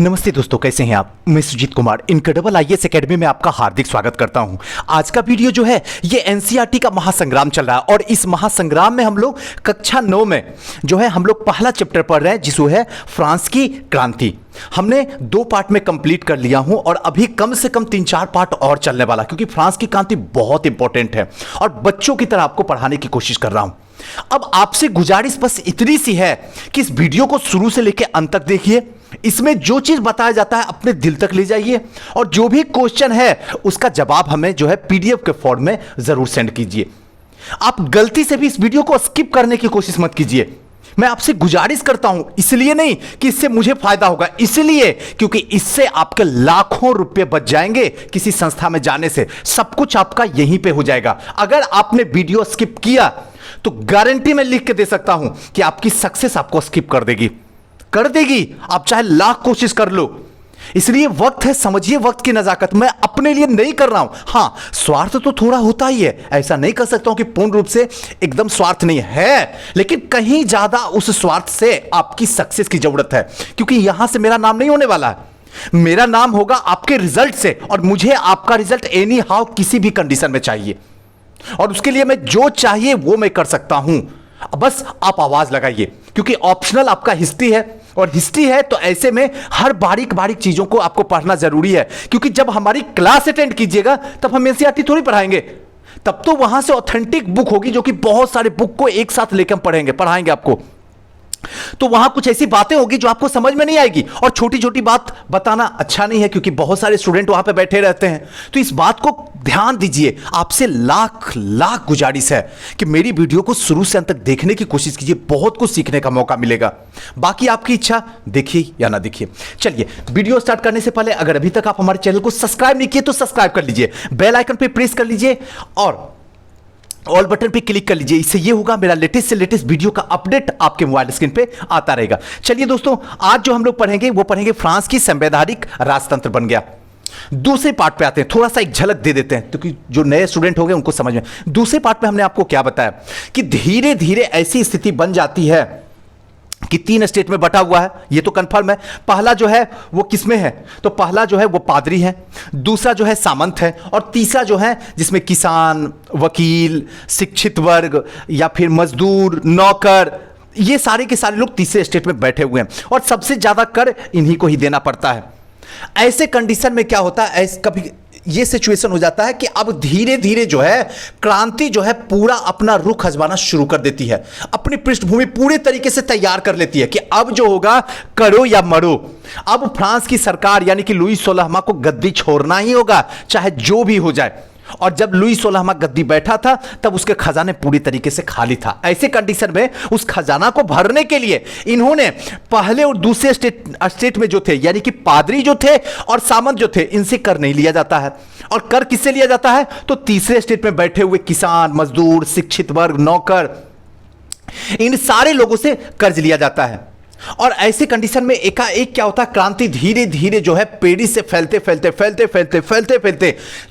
नमस्ते दोस्तों, कैसे हैं आप। मैं Sujeet Kumar incredible IAS academy में आपका हार्दिक स्वागत करता हूं। आज का वीडियो जो है ये एनसीईआरटी का महासंग्राम चल रहा है और इस महासंग्राम में हम लोग कक्षा 9 में जो है हम लोग पहला चैप्टर पढ़ रहे हैं जिसको है फ्रांस की क्रांति। हमने 2 पार्ट में कंप्लीट कर लिया हूं और अभी कम से कम 3-4 पार्ट और चलने वाला, क्योंकि फ्रांस की क्रांति बहुत इंपॉर्टेंट है और बच्चों की तरह आपको पढ़ाने की कोशिश कर रहा हूं। अब आपसे गुजारिश बस इतनी सी है कि इस वीडियो को शुरू से लेकर अंत तक देखिए। इसमें जो चीज बताया जाता है अपने दिल तक ले जाइए और जो भी क्वेश्चन है उसका जवाब हमें जो है पीडीएफ के फॉर्म में जरूर सेंड कीजिए। आप गलती से भी इस वीडियो को स्किप करने की कोशिश मत कीजिए। मैं आपसे गुजारिश करता हूं, इसलिए नहीं कि इससे मुझे फायदा होगा, इसलिए क्योंकि इससे आपके लाखों रुपए बच जाएंगे किसी संस्था में जाने से। सब कुछ आपका यहीं पे हो जाएगा। अगर आपने वीडियो स्किप किया तो गारंटी मैं लिख के दे सकता हूं कि आपकी सक्सेस आपको स्किप कर देगी। आप चाहे लाख कोशिश कर लो। इसलिए वक्त है, समझिए वक्त की नजाकत। मैं अपने लिए नहीं कर रहा हूं। हां, स्वार्थ तो थोड़ा होता ही है, ऐसा नहीं कर सकता हूं कि पूर्ण रूप से एकदम स्वार्थ नहीं है, लेकिन कहीं ज्यादा उस स्वार्थ से आपकी सक्सेस की जरूरत है, क्योंकि यहां से मेरा नाम नहीं होने वाला है। मेरा नाम होगा आपके रिजल्ट से और मुझे आपका रिजल्ट एनी हाउ किसी भी कंडीशन में चाहिए और उसके लिए मैं जो चाहिए वो मैं कर सकता हूं। बस आप आवाज लगाइए, क्योंकि ऑप्शनल आपका हिस्ट्री है और हिस्ट्री है तो ऐसे में हर बारीक बारीक चीजों को आपको पढ़ना जरूरी है, क्योंकि जब हमारी क्लास अटेंड कीजिएगा तब हम एनसीईआरटी थोड़ी पढ़ाएंगे। तब तो वहां से ऑथेंटिक बुक होगी जो कि बहुत सारे बुक को एक साथ लेकर पढ़ाएंगे आपको। तो वहां कुछ ऐसी बातें होगी जो आपको समझ में नहीं आएगी और छोटी छोटी बात बताना अच्छा नहीं है, क्योंकि बहुत सारे स्टूडेंट वहां पे बैठे रहते हैं। तो इस बात को ध्यान दीजिए। आपसे लाख लाख गुजारिश है कि मेरी वीडियो को शुरू से अंत तक देखने की कोशिश कीजिए, बहुत कुछ सीखने का मौका मिलेगा। बाकी आपकी इच्छा, देखिए या ना देखिए। चलिए, वीडियो स्टार्ट करने से पहले अगर अभी तक आप हमारे चैनल को सब्सक्राइब नहीं किए तो सब्सक्राइब कर लीजिए, बेल आइकन पे प्रेस कर लीजिए और ऑल बटन पे क्लिक कर लीजिए। इससे ये होगा मेरा लेटेस्ट से लेटेस्ट वीडियो का अपडेट आपके मोबाइल स्क्रीन पे आता रहेगा। चलिए दोस्तों, आज जो हम लोग पढ़ेंगे वो पढ़ेंगे फ्रांस की संवैधानिक राजतंत्र बन गया। दूसरे पार्ट पे आते हैं, थोड़ा सा एक झलक दे देते हैं क्योंकि जो नए स्टूडेंट हो गए उनको समझ में। दूसरे पार्ट में हमने आपको क्या बताया कि धीरे धीरे ऐसी स्थिति बन जाती है कि 3 स्टेट में बटा हुआ है, ये तो कंफर्म है। पहला जो है वो किसमें है, तो पहला जो है वो पादरी है, दूसरा जो है सामंत है और तीसरा जो है जिसमें किसान, वकील, शिक्षित वर्ग या फिर मजदूर, नौकर, ये सारे के सारे लोग तीसरे स्टेट में बैठे हुए हैं और सबसे ज्यादा कर इन्हीं को ही देना पड़ता है। ऐसे कंडीशन में क्या होता है, कभी ये सिचुएशन हो जाता है कि अब धीरे धीरे जो है क्रांति जो है पूरा अपना रुख आजमाना शुरू कर देती है, अपनी पृष्ठभूमि पूरे तरीके से तैयार कर लेती है कि अब जो होगा करो या मरो। अब फ्रांस की सरकार यानी कि लुई 16वां को गद्दी छोड़ना ही होगा, चाहे जो भी हो जाए। और जब लुई 16वां गद्दी बैठा था तब उसके खजाने पूरी तरीके से खाली था। ऐसे कंडीशन में उस खजाना को भरने के लिए इन्होंने पहले और दूसरे स्टेट में जो थे यानी कि पादरी जो थे और सामंत जो थे, इनसे कर नहीं लिया जाता है। और कर किससे लिया जाता है, तो तीसरे स्टेट में बैठे हुए किसान, मजदूर, शिक्षित वर्ग, नौकर, इन सारे लोगों से कर्ज लिया जाता है। और ऐसे कंडीशन में एकाएक क्या होता है, क्रांति धीरे धीरे जो है पेरिस से फैलते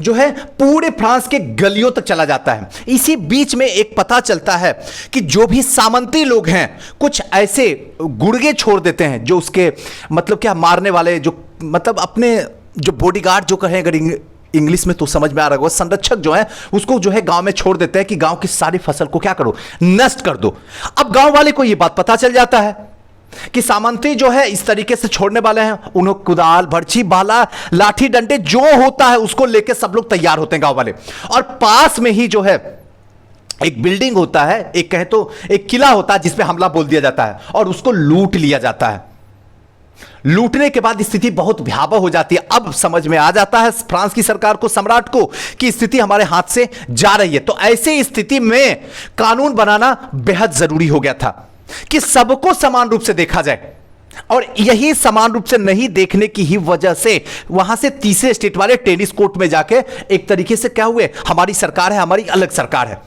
जो है पूरे फ्रांस के गलियों तक चला जाता है। इसी बीच में एक पता चलता है कि जो भी सामंती लोग हैं कुछ ऐसे गुर्गे छोड़ देते हैं जो उसके मतलब क्या मारने वाले, जो मतलब अपने जो बॉडीगार्ड जो कहें, अगर इंग्लिश में तो समझ में आ रहा होगा, संरक्षक जो है उसको जो है गांव में छोड़ देते हैं कि गांव की सारी फसल को क्या करो, नष्ट कर दो। अब गांव वाले को यह बात पता चल जाता है कि सामंती जो है इस तरीके से छोड़ने वाले हैं। उन्हें कुदाल, भरछी, भाला, लाठी, डंडे जो होता है उसको लेकर सब लोग तैयार होते हैं गांव वाले। और पास में ही जो है एक बिल्डिंग होता है, एक कहे तो एक किला होता है जिसपे हमला बोल दिया जाता है और उसको लूट लिया जाता है। लूटने के बाद स्थिति बहुत भयावह हो जाती है। अब समझ में आ जाता है फ्रांस की सरकार को, सम्राट को, कि स्थिति हमारे हाथ से जा रही है। तो ऐसे स्थिति में कानून बनाना बेहद जरूरी हो गया था कि सबको समान रूप से देखा जाए। और यही समान रूप से नहीं देखने की ही वजह से वहां से तीसरे स्टेट वाले टेनिस कोर्ट में जाके एक तरीके से क्या हुए, हमारी सरकार है, हमारी अलग सरकार है,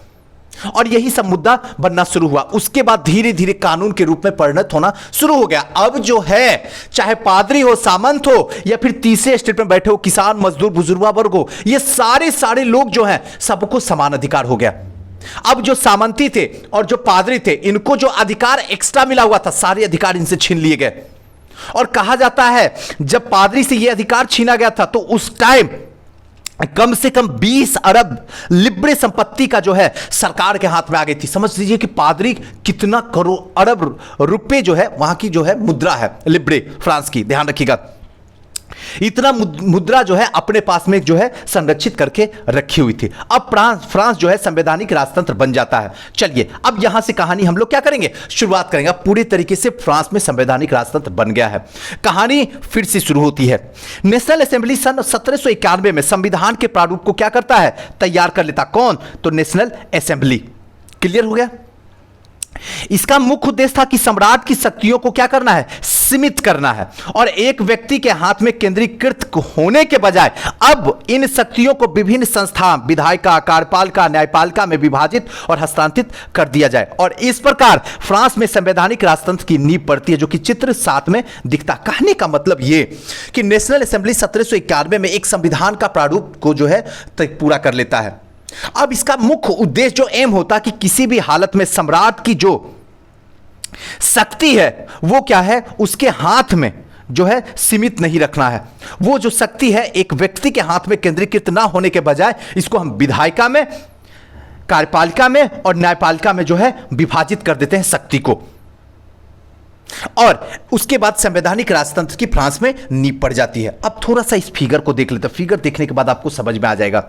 और यही सब मुद्दा बनना शुरू हुआ। उसके बाद धीरे धीरे कानून के रूप में परिणत होना शुरू हो गया। अब जो है चाहे पादरी हो, सामंत हो या फिर तीसरे स्टेट में बैठे हो किसान, मजदूर, बुजुर्गा वर्ग हो, ये सारे लोग जो हैं सबको समान अधिकार हो गया। अब जो सामंती थे और जो पादरी थे, इनको जो अधिकार एक्स्ट्रा मिला हुआ था, सारे अधिकार इनसे छीन लिए गए। और कहा जाता है जब पादरी से यह अधिकार छीना गया था तो उस टाइम कम से कम 20 अरब लिब्रे संपत्ति का जो है सरकार के हाथ में आ गई थी। समझ लीजिए कि पादरी कितना करोड़ अरब रुपए जो है वहां की जो है मुद्रा है, लिब्रे फ्रांस की, ध्यान रखिएगा, इतना मुद्रा जो है अपने पास में जो है संरक्षित करके रखी हुई थी। अब फ्रांस जो है संवैधानिक राजतंत्र बन जाता है। चलिए अब यहां से कहानी हम लोग क्या करेंगे, शुरुआत करेंगे। अब पूरी तरीके से फ्रांस में संवैधानिक राजतंत्र बन गया है। कहानी फिर से शुरू होती है। नेशनल असेंबली सन 1791 में संविधान के प्रारूप को क्या करता है, तैयार कर लेता। कौन, तो नेशनल असेंबली। क्लियर हो गया। इसका मुख्य उद्देश्य था कि सम्राट की शक्तियों को क्या करना है, सीमित करना है और एक व्यक्ति के हाथ में केंद्रीकृत होने के बजाय अब इन शक्तियों को विभिन्न संस्था, विधायिका, कार्यपालिका, न्यायपालिका में विभाजित और हस्तांतरित कर दिया जाए। और इस प्रकार फ्रांस में संवैधानिक राजतंत्र की नींव पड़ती है, जो कि चित्र 7 में दिखता। कहने का मतलब यह कि नेशनल असेंबली 1791 में एक संविधान का प्रारूप को जो है पूरा कर लेता है। अब इसका मुख्य उद्देश्य जो एम होता कि किसी भी हालत में सम्राट की जो शक्ति है वो क्या है, उसके हाथ में जो है सीमित नहीं रखना है। वो जो शक्ति है एक व्यक्ति के हाथ में केंद्रीकृत ना होने के बजाय इसको हम विधायिका में, कार्यपालिका में और न्यायपालिका में जो है विभाजित कर देते हैं शक्ति को। और उसके बाद संवैधानिक राजतंत्र की फ्रांस में नींव पड़ जाती है। अब थोड़ा सा इस फिगर को देख लेते हैं। फिगर देखने के बाद आपको समझ में आ जाएगा।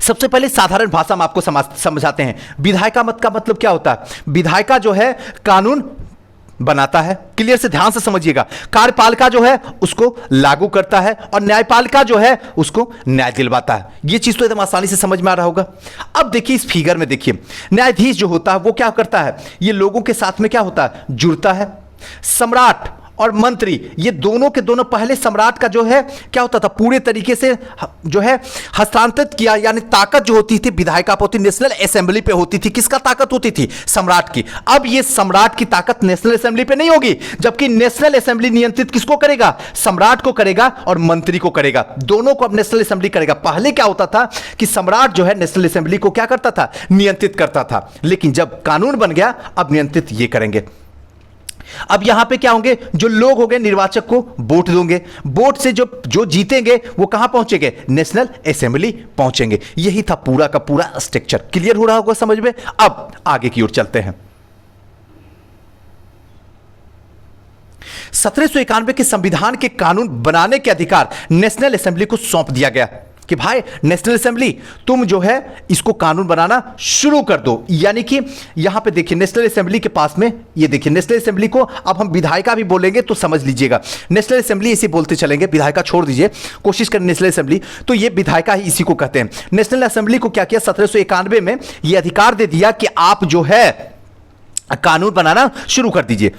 सबसे पहले साधारण भाषा में आपको समझाते हैं। विधायिका मत का मतलब क्या होता है, विधायिका जो है कानून बनाता है, क्लियर से ध्यान से समझिएगा। कार्यपालिका जो है उसको लागू करता है और न्यायपालिका जो है उसको न्याय दिलवाता है। ये चीज तो एकदम आसानी से समझ में आ रहा होगा। अब देखिए इस फिगर में देखिए, न्यायाधीश जो होता है वो क्या करता है, ये लोगों के साथ में क्या होता है, जुड़ता है। सम्राट और मंत्री ये दोनों के दोनों, पहले सम्राट का जो है क्या होता था, पूरे तरीके से जो है हस्तांतरित किया, यानी ताकत जो होती थी विधायिका पे होती, नेशनल असेंबली पे होती थी। किसका ताकत होती थी, सम्राट की। अब ये सम्राट की ताकत नेशनल असेंबली पे नहीं होगी, जबकि नेशनल असेंबली नियंत्रित किसको करेगा, सम्राट को करेगा और मंत्री को करेगा। दोनों को अब नेशनल असेंबली करेगा। पहले क्या होता था कि सम्राट जो है नेशनल असेंबली को क्या करता था, नियंत्रित करता था, लेकिन जब कानून बन गया अब नियंत्रित ये करेंगे। अब यहां पे क्या होंगे, जो लोग होंगे निर्वाचक को वोट देंगे, वोट से जो जीतेंगे वो कहां पहुंचेंगे, नेशनल असेंबली पहुंचेंगे। यही था पूरा का पूरा स्ट्रक्चर। क्लियर हो रहा होगा समझ में। अब आगे की ओर चलते हैं। 1791 के संविधान के कानून बनाने के अधिकार नेशनल असेंबली को सौंप दिया गया कि भाई नेशनल असेंबली तुम जो है इसको कानून बनाना शुरू कर दो। यानी कि यहां पे देखिए नेशनल असेंबली के पास में, ये देखिए नेशनल असेंबली को अब हम विधायिका भी बोलेंगे तो समझ लीजिएगा। नेशनल असेंबली इसी बोलते चलेंगे, विधायिका छोड़ दीजिए, कोशिश करें नेशनल असेंबली, तो ये विधायिका ही इसी को कहते हैं। नेशनल असेंबली को क्या किया, 1791 में ये अधिकार दे दिया कि आप जो है कानून बनाना शुरू कर दीजिए।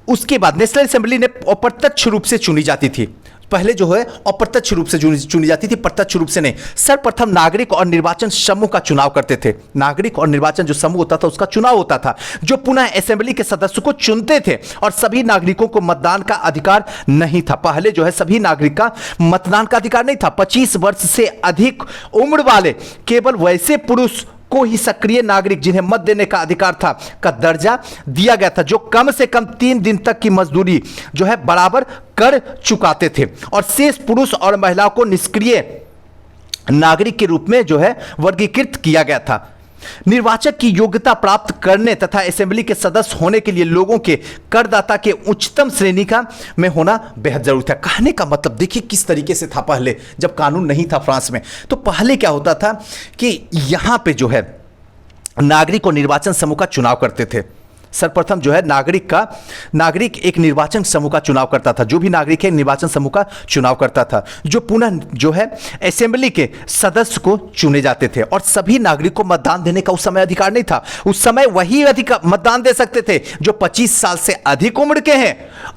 उसके बाद नेशनल असेंबली ने अप्रत्यक्ष रूप से चुनी जाती थी। पहले जो है अप्रत्यक्ष रूप से चुनी जाती थी, प्रत्यक्ष रूप से नहीं। सर्वप्रथम नागरिक और निर्वाचन समूह का चुनाव करते थे। नागरिक और निर्वाचन जो समूह होता था उसका चुनाव होता था, जो पुनः असेंबली के सदस्य को चुनते थे। और सभी नागरिकों को मतदान का अधिकार नहीं था। पहले जो है सभी नागरिक का मतदान का अधिकार नहीं था। 25 वर्ष से अधिक उम्र वाले केवल वैसे पुरुष को ही सक्रिय नागरिक जिन्हें मत देने का अधिकार था का दर्जा दिया गया था, जो कम से कम 3 दिन तक की मजदूरी जो है बराबर कर चुकाते थे। और शेष पुरुष और महिलाओं को निष्क्रिय नागरिक के रूप में जो है वर्गीकृत किया गया था। निर्वाचक की योग्यता प्राप्त करने तथा असेंबली के सदस्य होने के लिए लोगों के करदाता के उच्चतम श्रेणी का में होना बेहद जरूरी था। कहने का मतलब देखिए किस तरीके से था पहले, जब कानून नहीं था फ्रांस में, तो पहले क्या होता था कि यहां पे जो है नागरिक और निर्वाचन समूह का चुनाव करते थे। सर्वप्रथम जो है नागरिक एक निर्वाचन समूह का चुनाव करता था। जो भी नागरिक है निर्वाचन समूह का चुनाव करता था, जो पुनः जो है असेंबली के सदस्य को चुने जाते थे। और सभी नागरिक को मतदान देने का उस समय अधिकार नहीं था। उस समय वही अधिकार मतदान दे सकते थे जो 25 साल से अधिक उम्र के हैं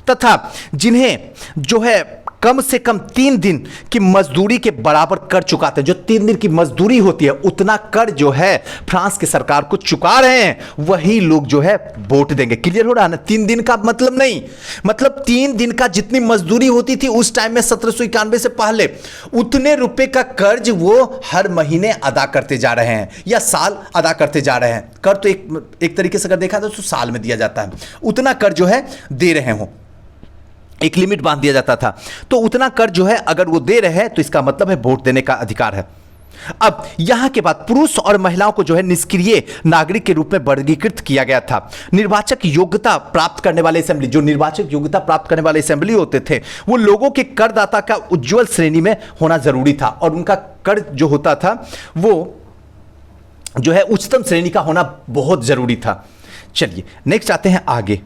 तथा जिन्हें जो है कम से कम 3 दिन की मजदूरी के बराबर कर चुकाते हैं। जो 3 दिन की मजदूरी होती है उतना कर जो है फ्रांस की सरकार को चुका रहे हैं, वही लोग जो है वोट देंगे। क्लियर हो रहा है ना। 3 दिन का मतलब नहीं, मतलब 3 दिन का जितनी मजदूरी होती थी उस टाइम में 1791 से पहले, उतने रुपए का कर्ज वो हर महीने अदा करते जा रहे हैं या साल अदा करते जा रहे हैं। कर तो एक तरीके से अगर देखा तो साल में दिया जाता है, उतना कर जो है दे रहे हो। एक लिमिट बांध दिया जाता था। तो उतना कर जो है अगर वो दे रहे हैं तो इसका मतलब है वोट देने का अधिकार है। अब यहां के बाद पुरुष और महिलाओं को जो है निष्क्रिय नागरिक के रूप में वर्गीकृत किया गया था। निर्वाचक योग्यता प्राप्त करने वाले असेंबली, जो निर्वाचक योग्यता प्राप्त करने वाले असेंबली होते थे, वो लोगों के करदाता का उज्जवल श्रेणी में होना जरूरी था और उनका कर जो होता था वो जो है उच्चतम श्रेणी का होना बहुत जरूरी था। चलिए नेक्स्ट आते हैं आगे।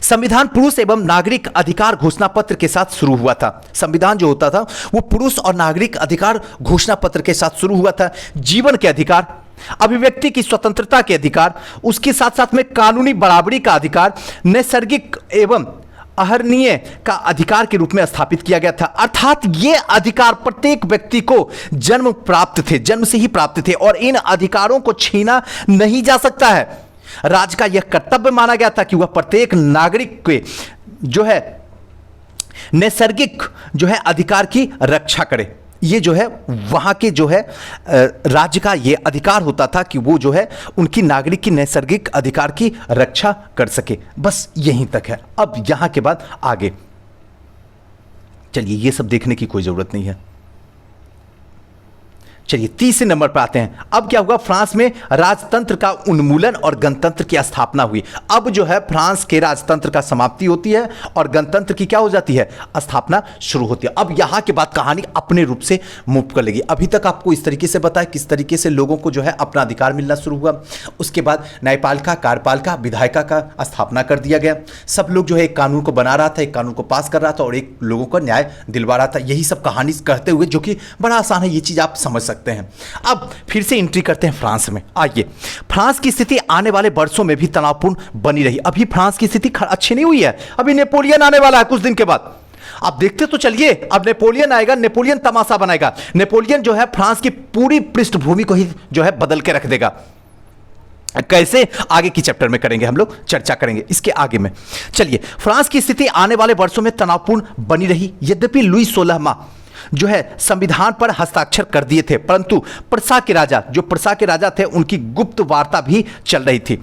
संविधान पुरुष एवं नागरिक अधिकार घोषणा पत्र के साथ शुरू हुआ था। संविधान जो होता था वो पुरुष और नागरिक अधिकार घोषणा पत्र के साथ शुरू हुआ था। जीवन के अधिकार, अभिव्यक्ति की स्वतंत्रता के अधिकार, उसके साथ साथ में कानूनी बराबरी का अधिकार, नैसर्गिक एवं अहरणीय का अधिकार के रूप में स्थापित किया गया था। अर्थात ये अधिकार प्रत्येक व्यक्ति को जन्म प्राप्त थे, जन्म से ही प्राप्त थे और इन अधिकारों को छीना नहीं जा सकता है। राज्य का यह कर्तव्य माना गया था कि वह प्रत्येक नागरिक के जो है नैसर्गिक जो है अधिकार की रक्षा करे। ये जो है वहां के जो है राज्य का ये अधिकार होता था कि वो जो है उनकी नागरिक की नैसर्गिक अधिकार की रक्षा कर सके। बस यहीं तक है। अब यहां के बाद आगे चलिए, ये सब देखने की कोई जरूरत नहीं है। चलिए तीसरे नंबर पर आते हैं। अब क्या हुआ, फ्रांस में राजतंत्र का उन्मूलन और गणतंत्र की स्थापना हुई। अब जो है फ्रांस के राजतंत्र का समाप्ति होती है और गणतंत्र की क्या हो जाती है, स्थापना शुरू होती है। अब यहां के बाद कहानी अपने रूप से मूव कर लेगी। अभी तक आपको इस तरीके से बताया किस तरीके से लोगों को जो है अपना अधिकार मिलना शुरू हुआ। उसके बाद न्यायपालिका, कार्यपालिका, विधायिका का स्थापना कर दिया गया। सब लोग जो है एक कानून को बना रहा था, एक कानून को पास कर रहा था और एक लोगों को न्याय दिलवा रहा था। यही सब कहानी कहते हुए, जो कि बड़ा आसान है, ये चीज आप समझ सकते हैं। अब फिर से एंट्री करते हैं फ्रांस में। आइए, फ्रांस की स्थिति आने वाले वर्षों में भी तनावपूर्ण बनी रही। अभी फ्रांस की स्थिति अच्छी नहीं हुई है। अभी नेपोलियन आने वाला है कुछ दिन के बाद। आप देखते तो चलिए, अब नेपोलियन आएगा, नेपोलियन तमाशा बनाएगा। नेपोलियन जो है फ्रांस की पूरी पृष्ठभूमि को ही जो है बदल के रख देगा। कैसे, आगे की चैप्टर में करेंगे, हम लोग चर्चा करेंगे इसके आगे में। चलिए, फ्रांस की स्थिति आने वाले वर्षों में तनावपूर्ण बनी रही। यद्यपि लुई 16वां जो है संविधान पर हस्ताक्षर कर दिए थे, परंतु प्रसा के राजा, जो प्रसा के राजा थे, उनकी गुप्त वार्ता भी चल रही थी।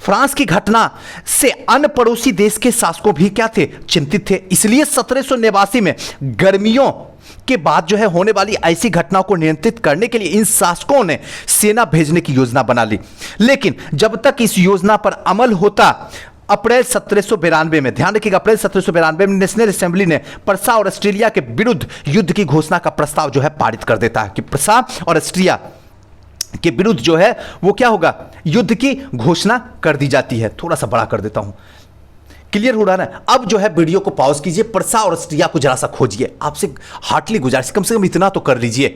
फ्रांस की घटना से अन्य पड़ोसी देश के शासकों भी क्या थे, चिंतित थे। इसलिए 1789 में गर्मियों के बाद जो है होने वाली ऐसी घटनाओं को नियंत्रित करने के लिए इन शासकों ने सेना भेजने की योजना बना ली। लेकिन जब तक इस योजना पर अमल होता, अप्रैल 1792 में, ध्यान रखिएगा, अप्रैल 1792 में नेशनल असेंबली ने प्रसा और ऑस्ट्रेलिया के विरुद्ध युद्ध की घोषणा का प्रस्ताव जो है पारित कर देता है कि प्रसा और ऑस्ट्रिया के विरुद्ध जो है वो क्या होगा, युद्ध की घोषणा कर दी जाती है। थोड़ा सा बड़ा कर देता हूं, क्लियर हो रहा है ना। अब जो है वीडियो को पॉज कीजिए, प्रसा और ऑस्ट्रिया को जरा सा खोजिए। आपसे हार्टली गुजारिश, कम से कम इतना तो कर लीजिए,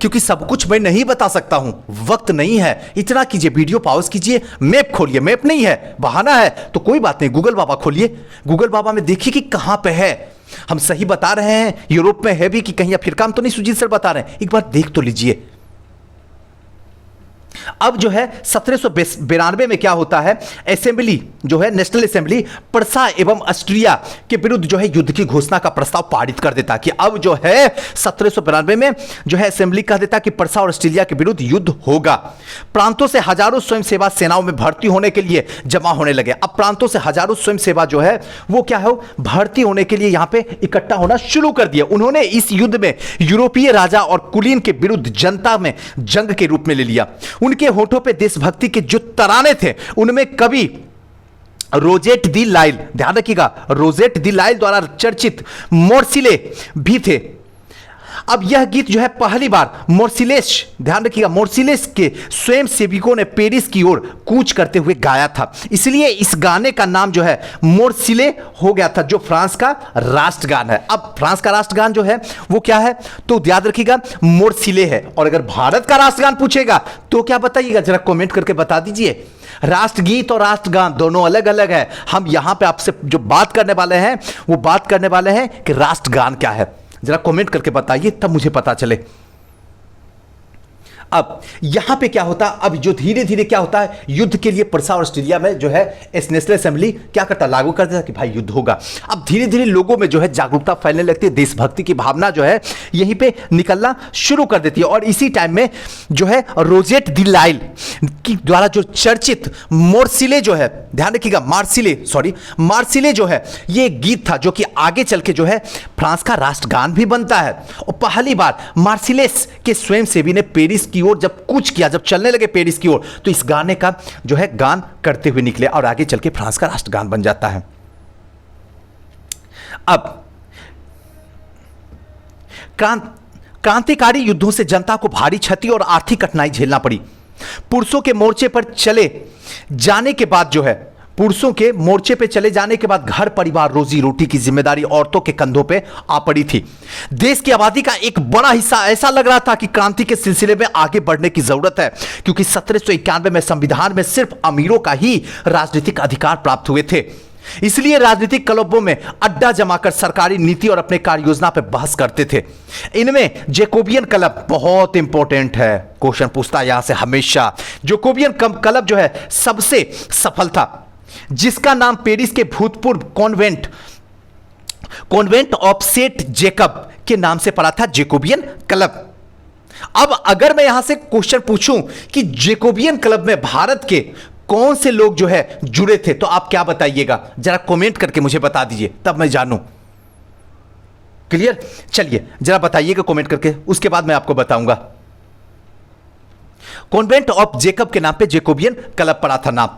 क्योंकि सब कुछ मैं नहीं बता सकता हूं, वक्त नहीं है। इतना कीजिए, वीडियो पॉज कीजिए, मैप खोलिए। मैप नहीं है, बहाना है तो कोई बात नहीं, गूगल बाबा खोलिए। गूगल बाबा में देखिए कि कहां पे है। हम सही बता रहे हैं, यूरोप में है भी कि कहीं अफ्रीका में तो नहीं, सुजीत सर बता रहे हैं, एक बार देख तो लीजिए। अब जो है 1792 में क्या होता है, असेंबली जो है नेशनल असेंबली प्रसा एवं ऑस्ट्रिया के विरुद्ध जो है युद्ध की घोषणा का प्रस्ताव पारित कर देता कि अब जो है 1792 में जो है असेंबली कह देता कि प्रसा और ऑस्ट्रेलिया के विरुद्ध युद्ध होगा। प्रांतों से हजारों स्वयं सेवा सेनाओं में भर्ती होने के लिए जमा होने लगे। अब प्रांतों से हजारों स्वयं सेवा जो है वो क्या है, भर्ती होने के लिए यहां पे इकट्ठा होना शुरू कर दिया। उन्होंने इस युद्ध में यूरोपीय राजा और कुलीन के विरुद्ध जनता में जंग के रूप में ले लिया। उनके होठों पे देशभक्ति के जो तराने थे, उनमें कवि रोजेट दी लाइल, ध्यान रखिएगा, रोजेट दी लाइल द्वारा चर्चित मोर्सिले भी थे। अब यह गीत जो है पहली बार मोर्सिलेस, ध्यान रखिएगा, मोर्सिलेस के स्वयं सेविकों ने पेरिस की ओर कूच करते हुए गाया था। इसलिए इस गाने का नाम जो है मोर्सिले हो गया था, जो फ्रांस का राष्ट्रगान है। अब फ्रांस का राष्ट्रगान जो है वो क्या है, तो याद रखिएगा मोर्सिले है। और अगर भारत का राष्ट्रगान पूछेगा तो क्या बताइएगा, जरा कमेंट करके बता दीजिए। राष्ट्रगीत और राष्ट्रगान दोनों अलग अलग है। हम यहां पे आपसे जो बात करने वाले हैं वो बात करने वाले हैं कि राष्ट्रगान क्या है। जरा कमेंट करके बताइए, तब मुझे पता चले। अब यहां पे क्या होता है, अब जो धीरे धीरे क्या होता है, युद्ध के लिए प्रसा और ऑस्ट्रेलिया में जो है नेशनल असेंबली क्या करता, लागू कर देता कि भाई युद्ध होगा। अब धीरे धीरे लोगों में जो है जागरूकता फैलने लगती है, देशभक्ति की भावना जो है यहीं पे निकलना शुरू कर देती है। और इसी टाइम में जो है रोजेट दी लाइल की द्वारा जो चर्चित मोर्सिले जो है, ध्यान रखिएगा मार्सिले जो है ये गीत था जो कि आगे चल के जो है फ्रांस का राष्ट्रगान भी बनता है। और पहली बार मार्सिलेस के स्वयंसेवी ने पेरिस की ओर जब कूच किया, जब चलने लगे पेरिस की ओर, तो इस गाने का जो है गान करते हुए निकले और आगे चल के फ्रांस का राष्ट्रगान बन जाता है। अब क्रांतिकारी युद्धों से जनता को भारी क्षति और आर्थिक कठिनाई झेलना पड़ी। पुरुषों के मोर्चे पर चले जाने के बाद जो है, पुरुषों के मोर्चे पे चले जाने के बाद घर परिवार रोजी रोटी की जिम्मेदारी औरतों के कंधों पे आ पड़ी थी। देश की आबादी का एक बड़ा हिस्सा ऐसा लग रहा था कि क्रांति के सिलसिले में आगे बढ़ने की जरूरत है, क्योंकि 1791 में संविधान में सिर्फ अमीरों का ही राजनीतिक अधिकार प्राप्त हुए थे। इसलिए राजनीतिक क्लबों में अड्डा जमाकर सरकारी नीति और अपने कार्य योजना पर बहस करते थे। इनमें जैकोबियन क्लब बहुत इंपॉर्टेंट है, क्वेश्चन पूछता है यहां से हमेशा। जैकोबियन क्लब जो है सबसे सफल था, जिसका नाम पेरिस के भूतपूर्व कॉन्वेंट ऑफ सेंट जेकब के नाम से पड़ा था, जैकोबियन क्लब। अब अगर मैं यहां से क्वेश्चन पूछूं कि जैकोबियन क्लब में भारत के कौन से लोग जो है जुड़े थे, तो आप क्या बताइएगा, जरा कमेंट करके मुझे बता दीजिए तब मैं जानूं। क्लियर? चलिए जरा बताइएगा कमेंट करके, उसके बाद मैं आपको बताऊंगा। कॉन्वेंट ऑफ जेकब के नाम पे जैकोबियन क्लब पड़ा था नाम,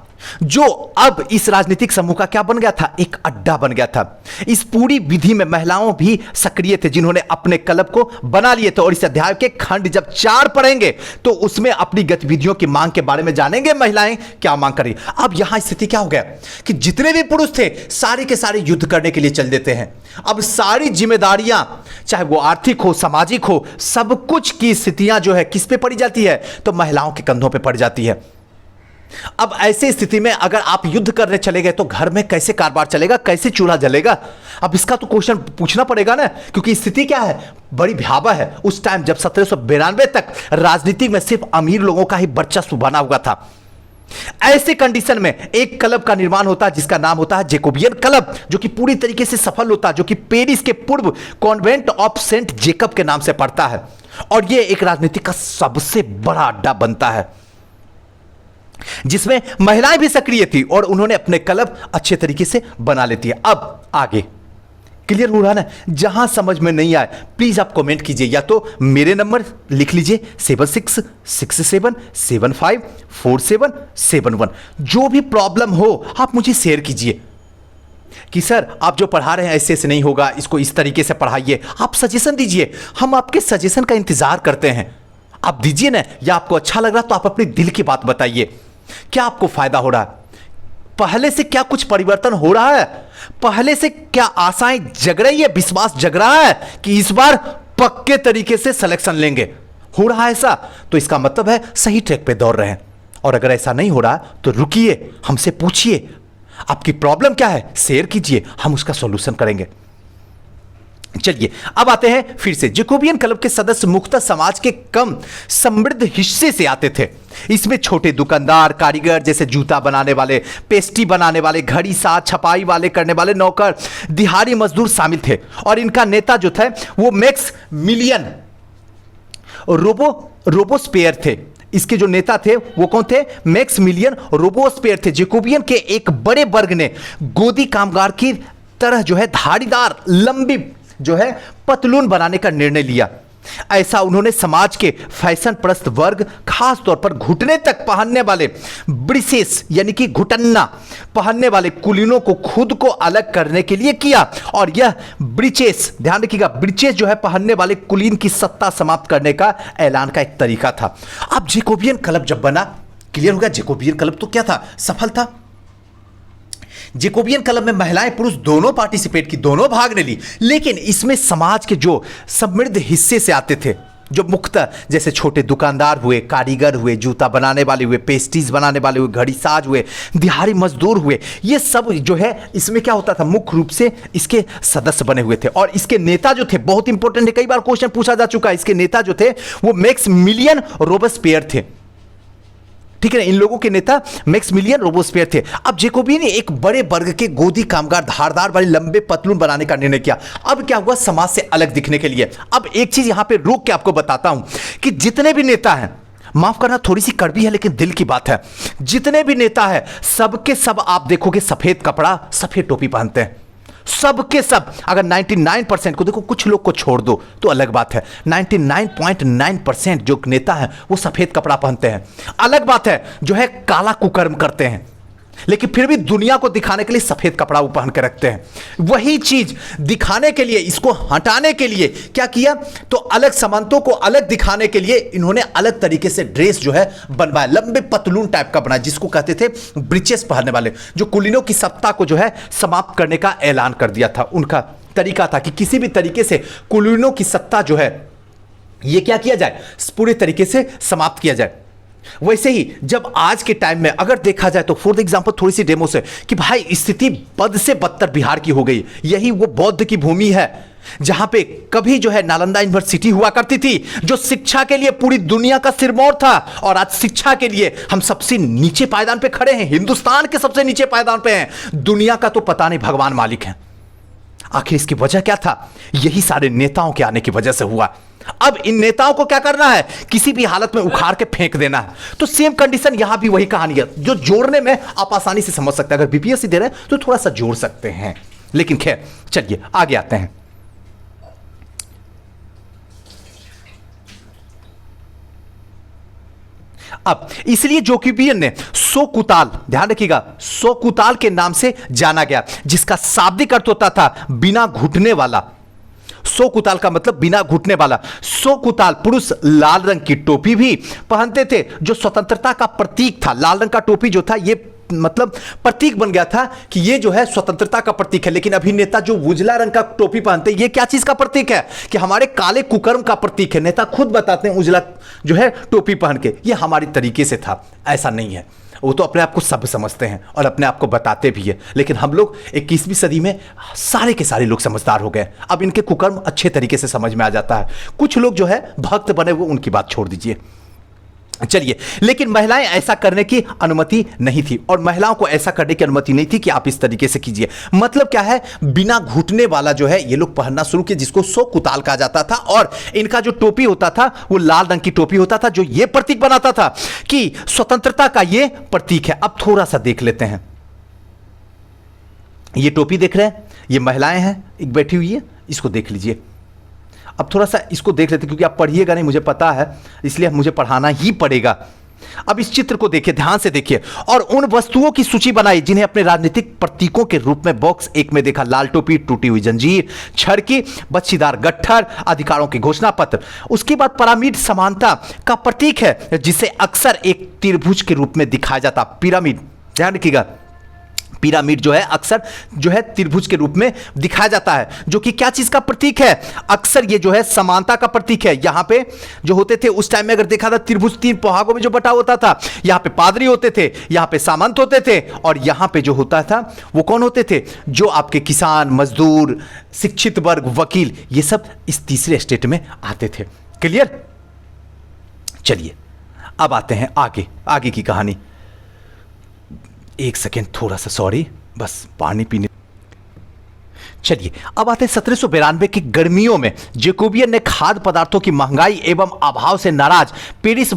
जो अब इस राजनीतिक समूह का क्या बन गया था, एक अड्डा बन गया था। इस पूरी विधि में महिलाओं भी सक्रिय थे, जिन्होंने अपने क्लब को बना लिए थे। और इस अध्याय के खंड जब 4 पढ़ेंगे तो उसमें अपनी गतिविधियों की मांग के बारे में जानेंगे, महिलाएं क्या मांग करी। अब यहां स्थिति क्या हो गया कि जितने भी पुरुष थे सारे के सारे युद्ध करने के लिए चल देते हैं। अब सारी जिम्मेदारियां, चाहे वो आर्थिक हो, सामाजिक हो, सब कुछ की स्थितियां जो है किस पे पड़ी जाती है, तो महिलाओं के कंधों पे पड़ जाती है। अब ऐसे स्थिति में अगर आप युद्ध करने चले गए तो घर में कैसे कारोबार चलेगा, कैसे चूल्हा जलेगा? अब इसका तो क्वेश्चन पूछना पड़ेगा ना, क्योंकि स्थिति क्या है, बड़ी भयावह है। उस टाइम जब 1792 तक राजनीति में सिर्फ अमीर लोगों का ही वर्चस्व बना हुआ था। ऐसे कंडीशन में एक क्लब का निर्माण होता है जिसका नाम होता है जैकोबियन क्लब, जो कि पूरी तरीके से सफल होता है, जो कि पेरिस के पूर्व कॉन्वेंट ऑफ सेंट जेकब के नाम से पड़ता है। और यह एक राजनीति का सबसे बड़ा अड्डा बनता है, जिसमें महिलाएं भी सक्रिय थी और उन्होंने अपने क्लब अच्छे तरीके से बना लेती है। अब आगे क्लियर हो रहा ना? जहां समझ में नहीं आए प्लीज आप कमेंट कीजिए, या तो मेरे नंबर लिख लीजिए 7667754771। जो भी प्रॉब्लम हो आप मुझे शेयर कीजिए कि सर आप जो पढ़ा रहे हैं ऐसे से नहीं होगा, इसको इस तरीके से पढ़ाइए। आप सजेशन दीजिए, हम आपके सजेशन का इंतजार करते हैं। आप दीजिए ना, या आपको अच्छा लग रहा तो आप अपने दिल की बात बताइए। क्या आपको फायदा हो रहा है? पहले से क्या कुछ परिवर्तन हो रहा है? पहले से क्या आशाएं जग रही है, विश्वास जग रहा है कि इस बार पक्के तरीके से सिलेक्शन लेंगे? हो रहा है ऐसा, तो इसका मतलब है सही ट्रैक पे दौड़ रहे हैं। और अगर ऐसा नहीं हो रहा तो रुकिए, हमसे पूछिए आपकी प्रॉब्लम क्या है, शेयर कीजिए, हम उसका सॉल्यूशन करेंगे। चलिए अब आते हैं फिर से। जैकोबियन क्लब के सदस्य मुख्यतः समाज के कम समृद्ध हिस्से से आते थे। इसमें छोटे दुकानदार, कारीगर जैसे जूता बनाने वाले, पेस्ट्री बनाने वाले, घड़ी साथ छपाई वाले करने वाले, नौकर, दिहाड़ी मजदूर शामिल थे। और इनका नेता जो था वो मैक्स मिलियन रोबोस्पियर थे। इसके जो नेता थे वो कौन थे? मैक्स मिलियन रोबोस्पियर थे। जैकोबियन के एक बड़े वर्ग ने गोदी कामगार की तरह जो है धारीदार लंबी जो है पतलून बनाने का निर्णय लिया। ऐसा उन्होंने समाज के फैशन प्रस्त वर्ग, खास तौर पर घुटने तक पहनने वाले ब्रिसेस यानी कि घुटन्ना पहनने वाले कुलीनों को खुद को अलग करने के लिए किया। और यह ब्रिचेस, ध्यान रखिएगा, ब्रिचेस जो है पहनने वाले कुलीन की सत्ता समाप्त करने का ऐलान का एक तरीका था। अब जैकोबियन क्लब जब बना, क्लियर हो गया, जैकोबियन क्लब तो क्या था, सफल था। जैकोबियन क्लब में महिलाएं पुरुष दोनों पार्टिसिपेट की, दोनों भाग ने ली। लेकिन इसमें समाज के जो समृद्ध हिस्से से आते थे, जो मुख्य जैसे छोटे दुकानदार हुए, कारीगर हुए, जूता बनाने वाले हुए, पेस्ट्रीज बनाने वाले हुए, घड़ी साज हुए, दिहाड़ी मजदूर हुए, ये सब जो है इसमें क्या होता था, मुख्य रूप से इसके सदस्य बने हुए थे। और इसके नेता जो थे बहुत इंपॉर्टेंट है, कई बार क्वेश्चन पूछा जा चुका है, इसके नेता जो थे वो मैक्सिमिलियन रोबेस्पियर थे। ठीक है ना, इन लोगों के नेता मैक्सिमिलियन रोबेस्पियर थे। अब जैकोबियन ने एक बड़े वर्ग के गोदी कामगार धारदार वाले लंबे पतलून बनाने का निर्णय किया। अब क्या हुआ, समाज से अलग दिखने के लिए। अब एक चीज यहां पे रोक के आपको बताता हूं कि जितने भी नेता हैं, माफ करना थोड़ी सी कड़वी है लेकिन दिल की बात है, जितने भी नेता हैं सबके सब आप देखोगे सफेद कपड़ा, सफेद टोपी पहनते हैं, सबके सब। अगर 99% को देखो, कुछ लोग को छोड़ दो तो अलग बात है, 99.9% जो नेता हैं वो सफेद कपड़ा पहनते हैं। अलग बात है जो है काला कुकर्म करते हैं, लेकिन फिर भी दुनिया को दिखाने के लिए सफेद कपड़ा वो पहन के रखते हैं। वही चीज दिखाने के लिए, इसको हटाने के लिए क्या किया, तो अलग सामंतों को अलग दिखाने के लिए इन्होंने अलग तरीके से ड्रेस जो है बनवाया, लंबे पतलून टाइप का बनाया, जिसको कहते थे ब्रिचेस पहनने वाले, जो कुलीनों की सत्ता को जो है समाप्त करने का ऐलान कर दिया था। उनका तरीका था कि किसी भी तरीके से कुलीनों की सत्ता जो है ये क्या किया जाए, पूरे तरीके से समाप्त किया जाए। वैसे ही जब आज के टाइम में अगर देखा जाए तो फॉर एग्जांपल थोड़ी सी डेमो से कि भाई स्थिति बद से बदतर बिहार की हो गई। यही वो बौद्ध की भूमि है जहां पे कभी जो है नालंदा यूनिवर्सिटी हुआ करती थी, जो शिक्षा के लिए पूरी दुनिया का सिरमौर था, और आज शिक्षा के लिए हम सबसे नीचे पायदान पे खड़े हैं, हिंदुस्तान के सबसे नीचे पायदान पे हैं, दुनिया का तो पता नहीं, भगवान मालिक है। आखिर इसकी वजह क्या था, यही सारे नेताओं के आने की वजह से हुआ। अब इन नेताओं को क्या करना है, किसी भी हालत में उखाड़ के फेंक देना है। तो सेम कंडीशन यहां भी वही कहानी है, जो जोड़ने में आप आसानी से समझ सकते हैं। अगर बीपीएससी दे रहे हैं तो थोड़ा सा जोड़ सकते हैं, लेकिन खैर चलिए आगे आते हैं। अब इसलिए जैकोबियन ने सोकुताल, ध्यान रखिएगा, सोकुताल के नाम से जाना गया, जिसका शाब्दिक अर्थ होता था बिना घुटने वाला। सोकुताल का मतलब बिना घुटने वाला। सोकुताल पुरुष लाल रंग की टोपी भी पहनते थे, जो स्वतंत्रता का प्रतीक था। लाल रंग का टोपी जो था ये मतलब प्रतीक बन गया था कि ये जो है स्वतंत्रता का प्रतीक है। लेकिन अभी नेता जो उजला रंग का टोपी पहनते हैं, ये क्या चीज का प्रतीक है, कि हमारे काले कुकर्म का प्रतीक है। नेता खुद बताते हैं उजला जो है टोपी पहन के, ये हमारी तरीके से था। ऐसा नहीं है, वो तो अपने आप को सब समझते हैं और अपने आप को बताते भी है। लेकिन हम लोग 21वीं सदी में सारे के सारे लोग समझदार हो गए, अब इनके कुकर्म अच्छे तरीके से समझ में आ जाता है। कुछ लोग जो है भक्त बने हुए, उनकी बात छोड़ दीजिए। चलिए, लेकिन महिलाएं ऐसा करने की अनुमति नहीं थी, और महिलाओं को ऐसा करने की अनुमति नहीं थी कि आप इस तरीके से कीजिए। मतलब क्या है, बिना घुटने वाला जो है ये लोग पहनना शुरू किए, जिसको सोकुताल कहा जाता था। और इनका जो टोपी होता था वो लाल रंग की टोपी होता था, जो ये प्रतीक बनाता था कि स्वतंत्रता का ये प्रतीक है। अब थोड़ा सा देख लेते हैं, ये टोपी देख रहे हैं, ये महिलाएं हैं, एक बैठी हुई है, इसको देख लीजिए। अब थोड़ा सा इसको देख लेते, क्योंकि आप पढ़िएगा नहीं मुझे पता है, इसलिए मुझे पढ़ाना ही पड़ेगा। अब इस चित्र को देखिए, ध्यान से देखिए, और उन वस्तुओं की सूची बनाई जिन्हें अपने राजनीतिक प्रतीकों के रूप में बॉक्स 1 में देखा। लाल टोपी, टूटी हुई जंजीर, छड़की, बच्चीदार गट्ठर, अधिकारों के घोषणा पत्र। उसके बाद पिरामिड समानता का प्रतीक है, जिसे अक्सर एक त्रिभुज के रूप में दिखाया जाता। पिरामिड, ध्यान रखिएगा, पिरामिड जो है अक्सर जो है त्रिभुज के रूप में दिखाया जाता है, जो कि क्या चीज का प्रतीक है, अक्सर ये जो है समानता का प्रतीक है। यहां पे जो होते थे उस टाइम में, अगर देखा था, त्रिभुज 3 भागों में जो बटा होता था, यहां पे पादरी होते थे, यहां पे सामंत होते थे, और यहां पे जो होता था वो कौन होते थे, जो आपके किसान, मजदूर, शिक्षित वर्ग, वकील, ये सब इस तीसरे स्टेट में आते थे। क्लियर? चलिए अब आते हैं आगे की कहानी। एक सेकेंड, थोड़ा सा सॉरी, बस पानी पीने। चलिए अब आते हैं 1792 की गर्मियों में जैकोबियन ने खाद्य पदार्थों की महंगाई एवं अभाव से नाराज पेरिस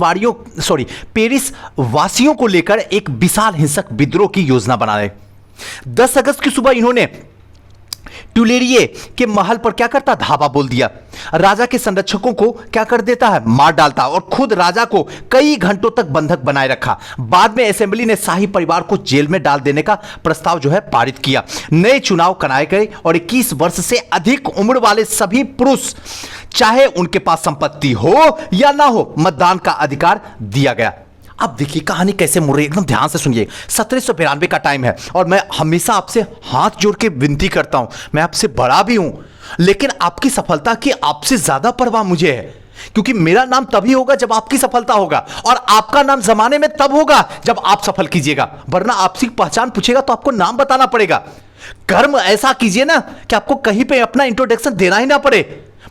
वासियों को लेकर एक विशाल हिंसक विद्रोह की योजना बनाए। 10 अगस्त की सुबह इन्होंने ट्यूलेरिये के महल पर क्या करता, धावा बोल दिया। राजा के संरक्षकों को क्या कर देता है, मार डालता, और खुद राजा को कई घंटों तक बंधक बनाए रखा। बाद में असेंबली ने शाही परिवार को जेल में डाल देने का प्रस्ताव जो है पारित किया। नए चुनाव कराए गए और 21 वर्ष से अधिक उम्र वाले सभी पुरुष, चाहे उनके पास संपत्ति हो या ना हो, मतदान का अधिकार दिया गया। अब देखिए कहानी कैसे मुड़ रही है, एकदम ध्यान से सुनिए। 1792 का टाइम है, और मैं हमेशा आपसे हाथ जोड़ के विनती करता हूं, मैं आपसे बड़ा भी हूं, लेकिन आपकी सफलता की आपसे ज्यादा परवाह मुझे है क्योंकि मेरा नाम तभी होगा जब आपकी सफलता होगा, और आपका नाम जमाने में तब होगा जब आप सफल कीजिएगा, वरना आपसी पहचान पूछेगा तो आपको नाम बताना पड़ेगा। कर्म ऐसा कीजिए ना कि आपको कहीं पे अपना इंट्रोडक्शन देना ही ना पड़े,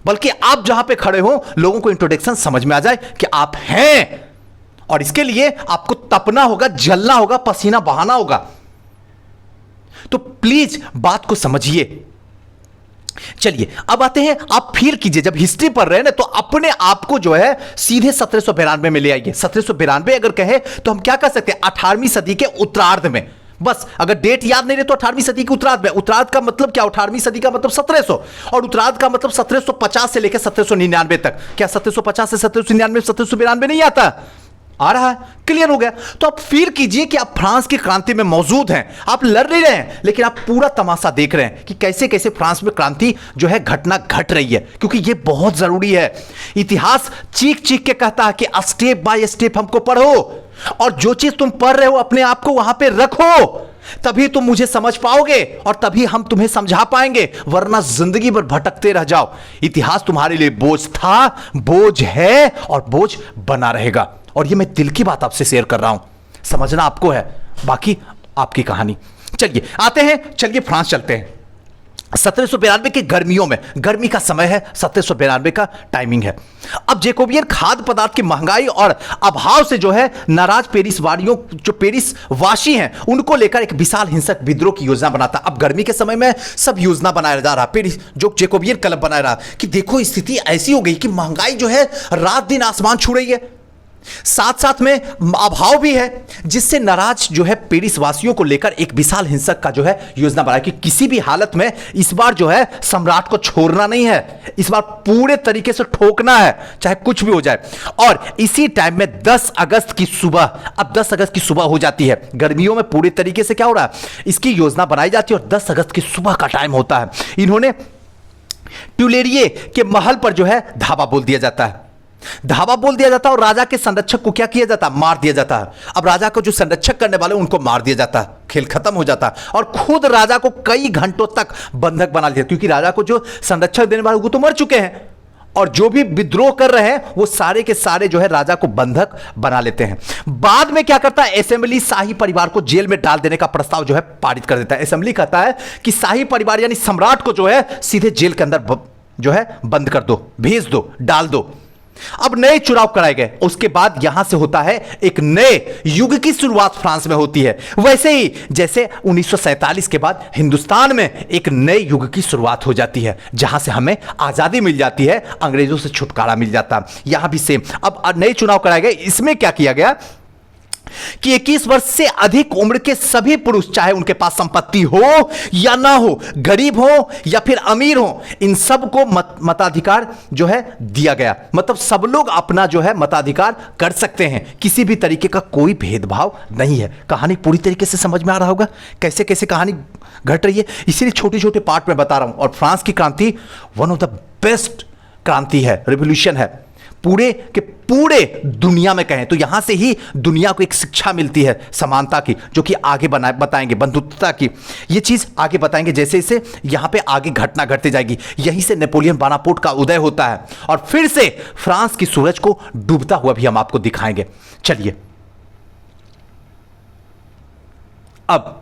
बल्कि आप जहां पे खड़े हो लोगों को इंट्रोडक्शन समझ में आ जाए कि आप हैं। और इसके लिए आपको तपना होगा, जलना होगा, पसीना बहाना होगा। तो प्लीज बात को समझिए। चलिए अब आते हैं, आप फील कीजिए, जब हिस्ट्री पढ़ रहे हैं ना तो अपने आप को जो है सीधे 1792 में ले आइए। 1792 अगर कहे तो हम क्या कर सकते हैं, 18वीं सदी के उत्तरार्ध में। बस अगर डेट याद नहीं रहे तो 18वीं सदी के उत्तरार्ध में। उत्तरार्ध का मतलब क्या, 18वीं सदी का मतलब 1700, और उत्तरार्ध का मतलब 1750 से लेकर 1799 तक। क्या 1750 से 1799 1792 नहीं आता? आ रहा है, क्लियर हो गया। तो आप फील कीजिए कि आप फ्रांस की क्रांति में मौजूद हैं। आप लड़ नहीं रहे हैं, लेकिन आप पूरा तमाशा देख रहे हैं कि कैसे कैसे फ्रांस में क्रांति जो है घटना घट रही है, क्योंकि यह बहुत जरूरी है। इतिहास चीख चीख के कहता है कि स्टेप बाय स्टेप हमको पढ़ो, और जो चीज तुम पढ़ रहे हो अपने आप को वहां पे रखो, तभी तुम मुझे समझ पाओगे और तभी हम तुम्हें समझा पाएंगे, वरना जिंदगी भर भटकते रह जाओ। इतिहास तुम्हारे लिए बोझ था, बोझ है और बोझ बना रहेगा। और ये मैं दिल की बात आपसे शेयर कर रहा हूं, समझना आपको है, बाकी आपकी कहानी। चलिए आते हैं, चलिए फ्रांस चलते हैं। 1792 की गर्मियों में, गर्मी का समय है, 1792 का टाइमिंग है। अब जैकोबियन खाद्य पदार्थ की महंगाई और अभाव से जो है नाराज पेरिस वासियों, जो पेरिस वासी हैं, उनको लेकर एक विशाल हिंसक विद्रोह की योजना बनाता। अब गर्मी के समय में सब योजना बनाया जा रहा, पेरिस जो जैकोबियन क्लब बनाया रहा कि देखो स्थिति ऐसी हो गई कि महंगाई जो है रात दिन आसमान छू रही है, साथ साथ में अभाव भी है, जिससे नाराज जो है पेरिस वासियों को लेकर एक विशाल हिंसक का जो है योजना बनाया कि किसी भी हालत में इस बार जो है सम्राट को छोड़ना नहीं है, इस बार पूरे तरीके से ठोकना है, चाहे कुछ भी हो जाए। और इसी टाइम में 10 अगस्त की सुबह, अब 10 अगस्त की सुबह हो जाती है, गर्मियों में पूरे तरीके से क्या हो रहा है, इसकी योजना बनाई जाती है, और 10 अगस्त की सुबह का टाइम होता है। इन्होंने ट्यूलेरिये के महल पर जो है धावा बोल दिया जाता है, धावा बोल दिया जाता है, और राजा के संरक्षक को क्या किया जाता है, मार दिया जाता है। अब राजा को जो संरक्षक करने वाले उनको मार दिया जाता है, खेल खत्म हो जाता है, और खुद राजा को कई घंटों तक बंधक बना लिया, क्योंकि राजा को जो संरक्षक देने वाले वो तो मर चुके हैं, और जो भी विद्रोह कर रहे हैं वो सारे के सारे जो है राजा को बंधक बना लेते हैं। बाद में क्या करता है, असेंबली शाही परिवार को जेल में डाल देने का प्रस्ताव जो है पारित कर देता है। असेंबली कहता है कि शाही परिवार यानी सम्राट को जो है सीधे जेल के अंदर जो है बंद कर दो, भेज दो, डाल दो। अब नए चुनाव कराए गए, उसके बाद यहां से होता है एक नए युग की शुरुआत फ्रांस में होती है। वैसे ही जैसे 1947 के बाद हिंदुस्तान में एक नए युग की शुरुआत हो जाती है, जहां से हमें आजादी मिल जाती है, अंग्रेजों से छुटकारा मिल जाता है। यहां भी सेम, अब नए चुनाव कराए गए। इसमें क्या किया गया कि 21 वर्ष से अधिक उम्र के सभी पुरुष, चाहे उनके पास संपत्ति हो या ना हो, गरीब हो या फिर अमीर हो, इन सब को मताधिकार जो है दिया गया। मतलब सब लोग अपना जो है मताधिकार कर सकते हैं, किसी भी तरीके का कोई भेदभाव नहीं है। कहानी पूरी तरीके से समझ में आ रहा होगा कैसे कैसे कहानी घट रही है, इसीलिए छोटे छोटे पार्ट में बता रहा हूं। और फ्रांस की क्रांति वन ऑफ द बेस्ट क्रांति है, रिवॉल्यूशन है, पूरे के पूरे दुनिया में कहें तो यहां से ही दुनिया को एक शिक्षा मिलती है समानता की, जो कि आगे बताएंगे, बंधुत्वता की ये चीज आगे बताएंगे, जैसे जैसे यहां पे आगे घटना घटती जाएगी। यहीं से नेपोलियन बोनापार्ट का उदय होता है, और फिर से फ्रांस की सूरज को डूबता हुआ भी हम आपको दिखाएंगे। चलिए अब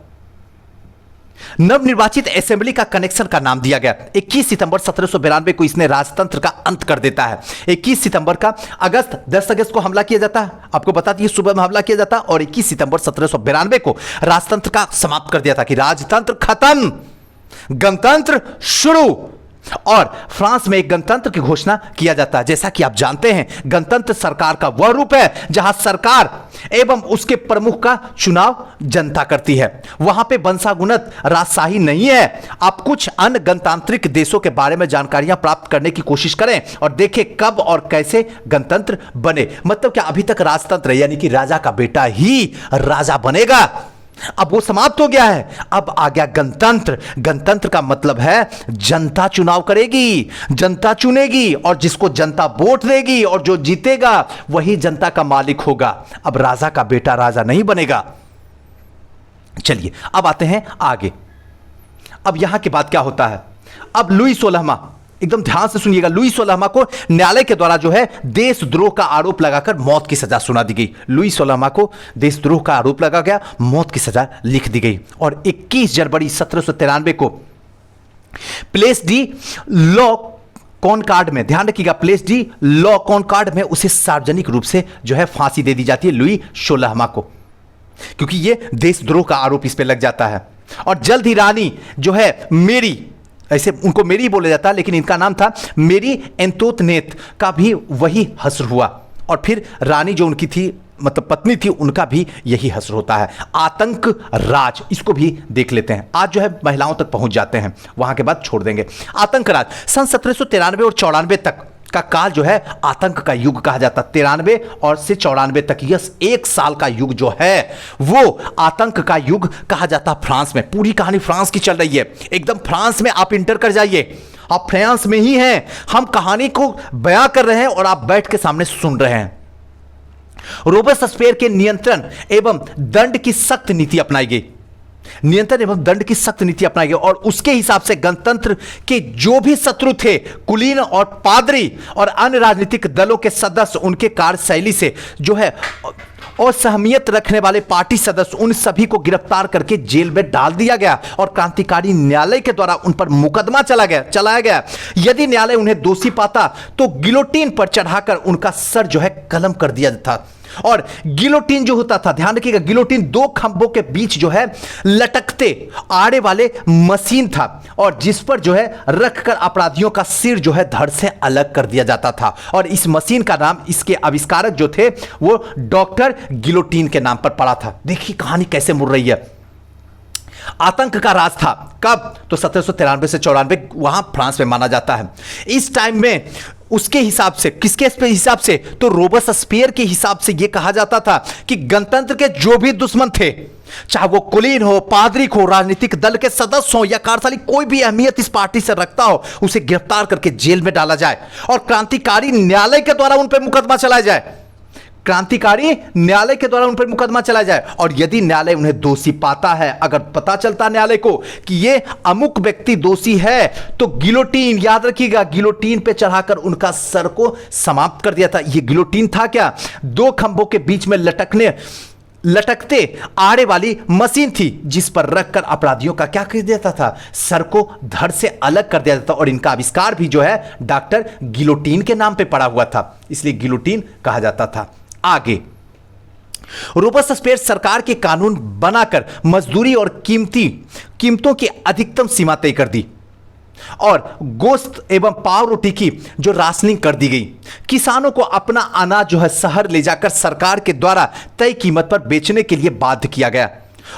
नवनिर्वाचित असेंबली का कनेक्शन का नाम दिया गया। 21 सितंबर 1792 को इसने राजतंत्र का अंत कर देता है। 21 सितंबर का 10 अगस्त को हमला किया जाता है, आपको बता दिए सुबह में हमला किया जाता है, और 21 सितंबर 1792 को राजतंत्र का समाप्त कर दिया था कि राजतंत्र खत्म, गणतंत्र शुरू। और फ्रांस में एक गणतंत्र की घोषणा किया जाता है। जैसा कि आप जानते हैं, गणतंत्र सरकार का वह रूप है जहां सरकार एवं उसके प्रमुख का चुनाव जनता करती है। वहां पे वंशागुणत राजशाही नहीं है। आप कुछ अन्य गणतांत्रिक देशों के बारे में जानकारियां प्राप्त करने की कोशिश करें और देखें कब और कैसे गणतंत्र बने। मतलब क्या अभी तक राजतंत्र यानी कि राजा का बेटा ही राजा बनेगा, अब वो समाप्त हो गया है। अब आ गया गणतंत्र। गणतंत्र का मतलब है जनता चुनाव करेगी, जनता चुनेगी, और जिसको जनता वोट देगी और जो जीतेगा वही जनता का मालिक होगा। अब राजा का बेटा राजा नहीं बनेगा। चलिए अब आते हैं आगे। अब यहां के बाद क्या होता है, अब लुई 16वां एकदम ध्यान से सुनिएगा, लुई सोलहमा को न्यायालय के द्वारा जो है देशद्रोह का आरोप लगाकर मौत की सजा सुना दी गई। लुई सोलहमा को देशद्रोह का आरोप लगा गया, मौत की सजा लिख दी गई। और 21 जनवरी 1793 को प्लेस डी लॉ कॉनकॉर्ड में, ध्यान रखिएगा, प्लेस डी लॉ कॉनकॉर्ड में उसे सार्वजनिक रूप से जो है फांसी दे दी जाती है लुई सोलहमा को, क्योंकि ये देशद्रोह का आरोप इस पे लग जाता है। और जल्द ही रानी जो है मेरी, ऐसे उनको मेरी बोला जाता है लेकिन इनका नाम था मेरी एंतोतनेत, का भी वही हश्र हुआ। और फिर रानी जो उनकी थी, मतलब पत्नी थी, उनका भी यही हश्र होता है। आतंक राज, इसको भी देख लेते हैं। आज जो है महिलाओं तक पहुंच जाते हैं, वहां के बाद छोड़ देंगे। आतंक राज सन 1793 और 94 तक का काल जो है आतंक का युग कहा जाता है। 93 और से 94 तक, यस, 1 साल का युग जो है वो आतंक का युग कहा जाता फ्रांस में। पूरी कहानी फ्रांस की चल रही है, एकदम फ्रांस में आप इंटर कर जाइए, आप फ्रांस में ही हैं, हम कहानी को बयां कर रहे हैं और आप बैठ के सामने सुन रहे हैं। रोबेस्पियर के नियंत्रण एवं दंड की सख्त नीति अपनाई गई, नियंत्रण एवं दंड की सख्त नीति अपनाई गई। और उसके हिसाब से गणतंत्र के जो भी शत्रु थे, कुलीन और पादरी और अन्य राजनीतिक दलों के सदस्य, उनके कार्यशैली से जो है और सहमियत रखने वाले पार्टी सदस्य, उन सभी को गिरफ्तार करके जेल में डाल दिया गया और क्रांतिकारी न्यायालय के द्वारा उन पर मुकदमा चलाया गया। यदि न्यायालय उन्हें दोषी पाता तो गिलोटीन पर चढ़ाकर उनका सर जो है कलम कर दिया था। और गिलोटीन जो होता था, ध्यान रखिएगा, गिलोटीन 2 खंभों के बीच जो है लटकते आड़े वाले मशीन था और जिस पर जो है रखकर अपराधियों का सिर जो है धड़ से अलग कर दिया जाता था। और इस मशीन का नाम, इसके आविष्कारक जो थे वो डॉक्टर गिलोटीन के नाम पर पड़ा था। देखिए कहानी कैसे मुड़ रही है। आतंक का राज था कब, तो 1793 से 94 वहां फ्रांस में माना जाता है। इस टाइम में उसके हिसाब से, किसके हिसाब से, तो रोबेस्पियर के हिसाब से यह कहा जाता था कि गणतंत्र के जो भी दुश्मन थे, चाहे वो कुलीन हो, पादरी हो, राजनीतिक दल के सदस्य हो या कार्यशाली, कोई भी अहमियत इस पार्टी से रखता हो, उसे गिरफ्तार करके जेल में डाला जाए और क्रांतिकारी न्यायालय के द्वारा उन पर मुकदमा चलाया जाए, क्रांतिकारी न्यायालय के द्वारा उन पर मुकदमा चलाया जाए। और यदि न्यायालय उन्हें दोषी पाता है, अगर पता चलता न्यायालय को कि ये अमुक व्यक्ति दोषी है, तो गिलोटीन, याद रखिएगा, गिलोटीन पे चढ़ाकर उनका सर को समाप्त कर दिया था। ये गिलोटीन था क्या, 2 खंभों के बीच में लटकते आड़े वाली मशीन थी जिस पर रखकर अपराधियों का क्या कर देता था, सर को धड़ से अलग कर दिया जाता था। और इनका आविष्कार भी जो है डॉक्टर गिलोटीन के नाम पे पड़ा हुआ था, इसलिए गिलोटीन कहा जाता था। आगे रोबेस्पियर सरकार के कानून बनाकर मजदूरी और कीमतों की अधिकतम सीमा तय कर दी और गोश्त एवं पाव रोटी की जो राशनिंग कर दी गई। किसानों को अपना अनाज जो है शहर ले जाकर सरकार के द्वारा तय कीमत पर बेचने के लिए बाध्य किया गया।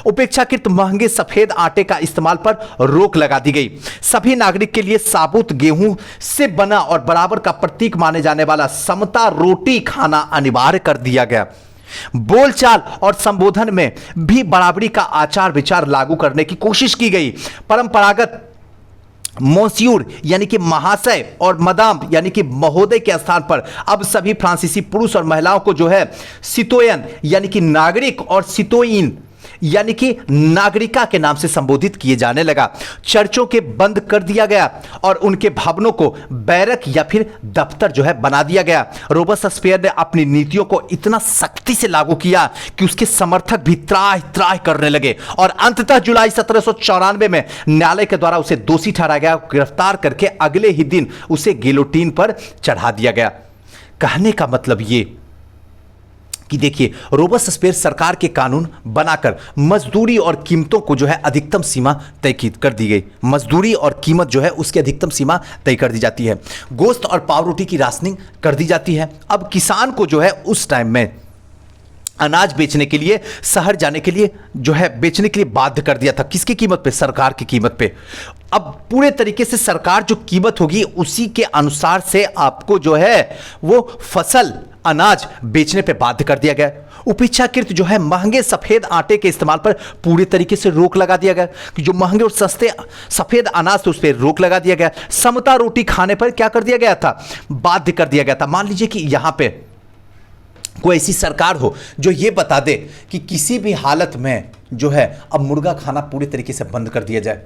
उपेक्षाकृत महंगे सफेद आटे का इस्तेमाल पर रोक लगा दी गई। सभी नागरिक के लिए साबुत गेहूं से बना और बराबर का प्रतीक माने जाने वाला समता रोटी खाना अनिवार्य कर दिया गया। बोलचाल और संबोधन में भी बराबरी का आचार विचार लागू करने की कोशिश की गई। परंपरागत मोंस्यूर यानी कि महाशय और मदाम यानी कि महोदय के स्थान पर अब सभी फ्रांसीसी पुरुष और महिलाओं को जो है सितोयन यानी कि नागरिक और सितोइन यानी कि नागरिका के नाम से संबोधित किए जाने लगा। चर्चों के बंद कर दिया गया और उनके भवनों को बैरक या फिर दफ्तर जो है बना दिया गया। रोबेस्पियर ने अपनी नीतियों को इतना सख्ती से लागू किया कि उसके समर्थक भी त्राह त्राह करने लगे और अंततः जुलाई 1794 में न्यायालय के द्वारा उसे दोषी ठहराया गया। गिरफ्तार करके अगले ही दिन उसे गिलोटीन पर चढ़ा दिया गया। कहने का मतलब ये कि देखिए, रोबेस्पियर सरकार के कानून बनाकर मजदूरी और कीमतों को जो है अधिकतम सीमा तय कर दी गई। मजदूरी और कीमत जो है उसकी अधिकतम सीमा तय कर दी जाती है। गोश्त और पाव रोटी की राशनिंग कर दी जाती है। अब किसान को जो है उस टाइम में अनाज बेचने के लिए, शहर जाने के लिए जो है बेचने के लिए बाध्य कर दिया था। किसकी कीमत पे? सरकार की कीमत पे। अब पूरे तरीके से सरकार जो कीमत होगी उसी के अनुसार से आपको जो है वो फसल अनाज बेचने पे बाध्य कर दिया गया। उपेक्षाकृत जो है महंगे सफेद आटे के इस्तेमाल पर पूरे तरीके से रोक लगा दिया गया कि जो महंगे और सस्ते सफेद अनाज थे उस पर रोक लगा दिया गया। समता रोटी खाने पर क्या कर दिया गया था? बाध्य कर दिया गया था। मान लीजिए कि यहां पे कोई ऐसी सरकार हो जो ये बता दे कि किसी भी हालत में जो है अब मुर्गा खाना पूरी तरीके से बंद कर दिया जाए,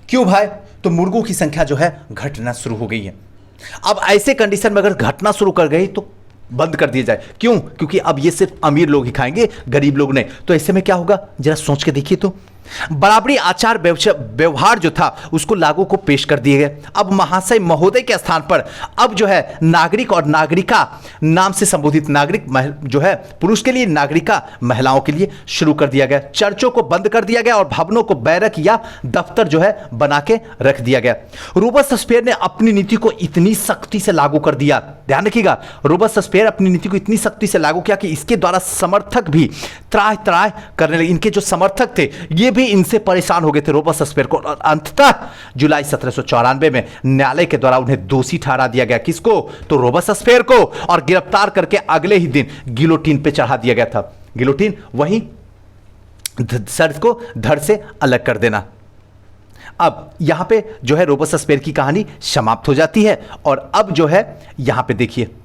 क्यों भाई? तो मुर्गों की संख्या जो है घटना शुरू हो गई है। अब ऐसे कंडीशन में अगर घटना शुरू कर गई तो बंद कर दिया जाए। क्यों? क्योंकि अब ये सिर्फ अमीर लोग ही खाएंगे, गरीब लोग नहीं। तो ऐसे में क्या होगा, जरा सोच के देखिए। तो बराबरी आचार व्यवहार जो था उसको लागू को पेश कर दिए गए। अब महाशय महोदय के स्थान पर अब जो है नागरिक और नागरिका नाम से संबोधित, नागरिक जो है पुरुष के लिए, नागरिका महिलाओं के लिए शुरू कर दिया गया। चर्चों को बंद कर दिया गया और भवनों को बैरक या दफ्तर जो है बना के रख दिया गया। रोबेस्पियर ने अपनी नीति को इतनी सख्ती से लागू कर दिया, ध्यान रखिएगा, रोबेस्पियर अपनी नीति को इतनी सख्ती से लागू किया कि इसके द्वारा समर्थक भी त्राह त्राह करने लगे। इनके जो समर्थक थे ये भी इनसे परेशान हो गए थे रोबेस्पियर को, और अंततः जुलाई 1794 में न्यायालय के द्वारा उन्हें दोषी ठहरा दिया गया। किसको? तो रोबेस्पियर को, और गिरफ्तार करके अगले ही दिन गिलोटीन पे चढ़ा दिया गया था। गिलोटीन वहीं सर को धड़ से अलग कर देना। अब यहां पे जो है रोबेस्पियर की कहानी समाप्त हो जाती है। और अब जो है यहां पे देखिए,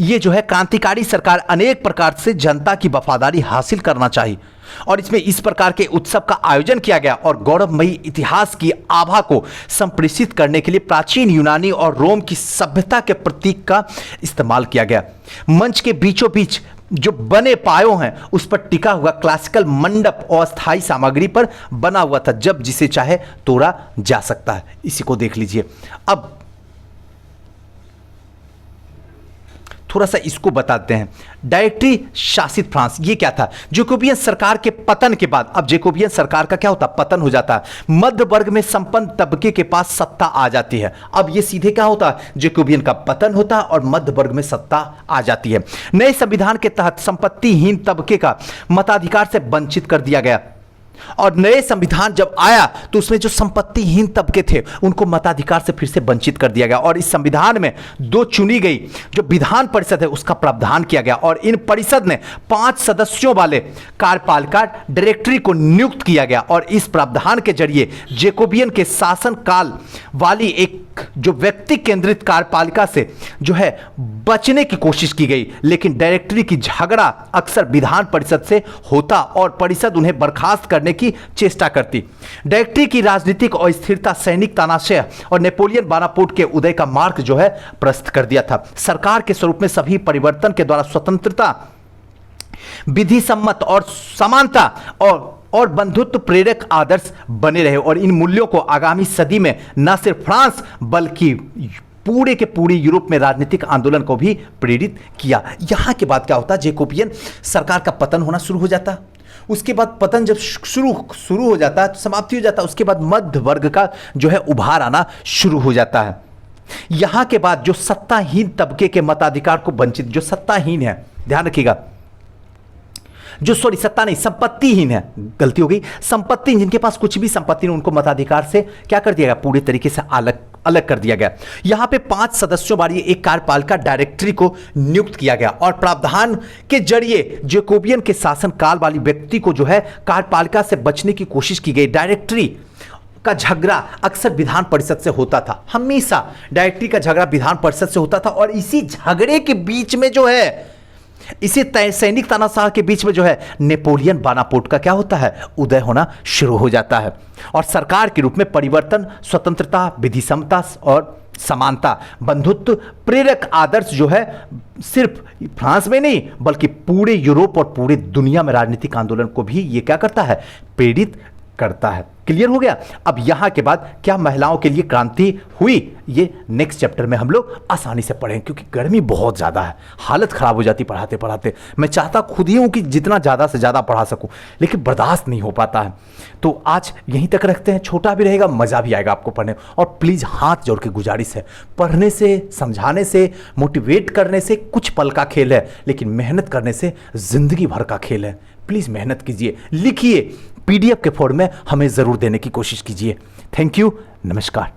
ये जो है क्रांतिकारी सरकार अनेक प्रकार से जनता की वफादारी हासिल करना चाहिए, और इसमें इस प्रकार के उत्सव का आयोजन किया गया और गौरवमयी इतिहास की आभा को संप्रेषित करने के लिए प्राचीन यूनानी और रोम की सभ्यता के प्रतीक का इस्तेमाल किया गया। मंच के बीचों बीच जो बने पायों हैं उस पर टिका हुआ क्लासिकल मंडप अस्थायी सामग्री पर बना हुआ था, जब जिसे चाहे तोड़ा जा सकता है। इसी को देख लीजिए। अब थोड़ा सा इसको बताते हैं। डायरेक्टरी शासित फ्रांस, ये क्या था? जैकोबियन सरकार के पतन के बाद, अब जैकोबियन सरकार का क्या होता? पतन हो जाता है। मध्य वर्ग में संपन्न तबके के पास सत्ता आ जाती है। अब ये सीधे क्या होता? जैकोबियन का पतन होता है और मध्य वर्ग में सत्ता आ जाती है। नए संविधान के तहत संपत्तिहीन तबके का मताधिकार से वंचित कर दिया गया, और नए संविधान जब आया तो उसमें जो संपत्तिहीन तबके थे उनको मताधिकार से फिर से वंचित कर दिया गया। और इस संविधान में दो चुनी गई जो विधान परिषद है उसका प्रावधान किया गया, और इन परिषद ने 5 सदस्यों वाले कार्यपालिका डायरेक्टरी को नियुक्त किया गया। और इस प्रावधान के जरिए जैकोबियन के शासन काल वाली एक जो व्यक्ति केंद्रित कार्यपालिका से जो है बचने की कोशिश की गई, लेकिन डायरेक्टरी की झगड़ा अक्सर विधान परिषद से होता और परिषद उन्हें बर्खास्त करने की चेष्टा करती। डायरेक्टरी की राजनीतिक अस्थिरता, सैनिक तानाशाह और नेपोलियन बोनापार्ट के उदय का मार्ग जो है प्रशस्त कर दिया था। सरकार के स्वरूप में सभी परिवर्तन के द्वारा स्वतंत्रता, विधि सम्मत और समानता और बंधुत्व प्रेरक आदर्श बने रहे, और इन मूल्यों को आगामी सदी में न सिर्फ फ्रांस बल्कि पूरे के पूरे यूरोप में राजनीतिक आंदोलन को भी प्रेरित किया। यहां के बाद क्या होता? जैकोबियन सरकार का पतन होना शुरू हो जाता। उसके बाद पतन जब शुरू हो जाता है तो समाप्ति हो जाता है। उसके बाद मध्य वर्ग का जो है उभार आना शुरू हो जाता है। यहां के बाद जो सत्ताहीन तबके के मताधिकार को वंचित, जो सत्ताहीन है, ध्यान रखिएगा, जो सत्ता नहीं, संपत्तिहीन है, गलती हो गई, संपत्ति, जिनके पास कुछ भी संपत्ति नहीं, उनको मताधिकार से क्या कर दिया गया? पूरी तरीके से अलग कर दिया गया। यहां पे 5 सदस्यों वाली एक कार्यपालिका डायरेक्टरी को नियुक्त किया गया, और प्रावधान के जरिए जैकोबियन के शासन काल वाली व्यक्ति को जो है कार्यपालिका से बचने की कोशिश की गई। डायरेक्टरी का झगड़ा अक्सर विधान परिषद से होता था, हमेशा डायरेक्टरी का झगड़ा विधान परिषद से होता था, और इसी झगड़े के बीच में जो है, इसी सैनिक तानाशाह के बीच में जो है नेपोलियन बोनापार्ट का क्या होता है? उदय होना शुरू हो जाता है, और सरकार के रूप में परिवर्तन, स्वतंत्रता, विधि समता और समानता, बंधुत्व प्रेरक आदर्श जो है सिर्फ फ्रांस में नहीं बल्कि पूरे यूरोप और पूरे दुनिया में राजनीतिक आंदोलन को भी ये क्या करता है? प्रेरित करता है। क्लियर हो गया? अब यहां के बाद क्या महिलाओं के लिए क्रांति हुई, ये नेक्स्ट चैप्टर में हम लोग आसानी से पढ़ें, क्योंकि गर्मी बहुत ज़्यादा है, हालत ख़राब हो जाती पढ़ाते पढ़ाते। मैं चाहता खुद ही हूं कि जितना ज़्यादा से ज़्यादा पढ़ा सकूं, लेकिन बर्दाश्त नहीं हो पाता है। तो आज यहीं तक रखते हैं, छोटा भी रहेगा, मज़ा भी आएगा आपको पढ़ने। और प्लीज़ हाथ जोड़ के गुजारिश है, पढ़ने से, समझाने से, मोटिवेट करने से कुछ पल का खेल है, लेकिन मेहनत करने से ज़िंदगी भर का खेल है। प्लीज़ मेहनत कीजिए, लिखिए, PDF के फॉर्म में हमें ज़रूर देने की कोशिश कीजिए। थैंक यू, नमस्कार।